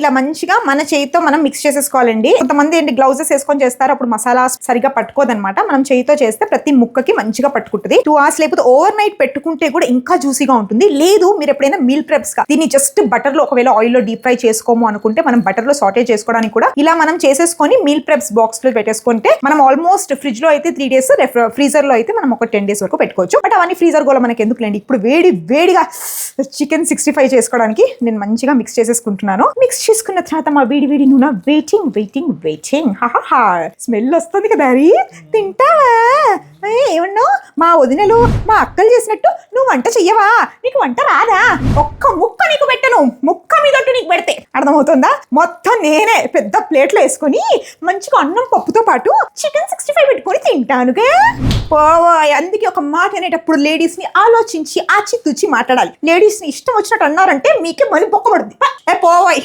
ఇలా మంచిగా మన చేయితో మనం మిక్స్ చేసేసుకోవాలండి. కొంతమంది ఏంటి గ్లౌజెస్ వేసుకొని చేస్తారు, అప్పుడు మసాలా సరిగా పట్టుకోదనమాట. మనం చేయితో చేస్తే ప్రతి ముక్కకి మంచిగా పట్టుకుంటుంది. 2 hours లేకపోతే ఓవర్ నైట్ పెట్టుకుంటే కూడా ఇంకా జ్యూసీగా ఉంటుంది. లేదు మీరు ఎప్పుడైనా మీల్ ప్రెప్స్ గా దీన్ని జస్ట్ బటర్ లో ఒకవేళ ఆయిల్ లో డీప్ ఫ్రై చేసుకోము అనుకుంటే మనం బటర్ లో సాటే చేసుకోవడానికి కూడా ఇలా మనం చేసేసుకొని మీల్ ప్రెప్స్ బాక్స్ లో పెట్టేసుకుంటే మనం ఆల్మోస్ట్ ఫ్రిడ్జ్ లో అయితే 3 days, ఫ్రీజర్ లో అయితే మనం ఒక 10 days వరకు పెట్టుకోవచ్చు. బట్ అవన్నీ ఫ్రీజర్ గోల మనకి ఎందుకులేండి. ఇప్పుడు వేడిగా చికెన్ 65 చేసుకోవడానికి నేను మంచిగా మిక్స్ చేసేసుకుంటున్నాను. మిక్స్ చేసుకున్న తర్వాత మా వేడి నూనె వెయిటింగ్ హాహా స్మెల్ వస్తుంది కదా. తింటావా? ఏమన్నా మా వదినలు మా అక్కలు చేసినట్టు నువ్వు వంట చెయ్యవా? నీకు వంట రాదా? ఒక్క ముక్క నీకు పెట్టను, ముక్క మీదట్టు నీకు పెడితే అర్థమవుతుందా? మొత్తం నేనే పెద్ద ప్లేట్లో వేసుకొని మంచిగా అన్నం పప్పుతో పాటు చికెన్ 65 పెట్టుకొని తింటానుగా. అందుకే ఒక మాట అనేటప్పుడు లేడీస్ ని ఆలోచించి ఆచితూచి మాట్లాడాలి. లేడీస్ ని ఇష్టం వచ్చినట్టు అన్నారంటే మీకే మళ్ళీ బొక్కబడుద్ది. పోవాయ్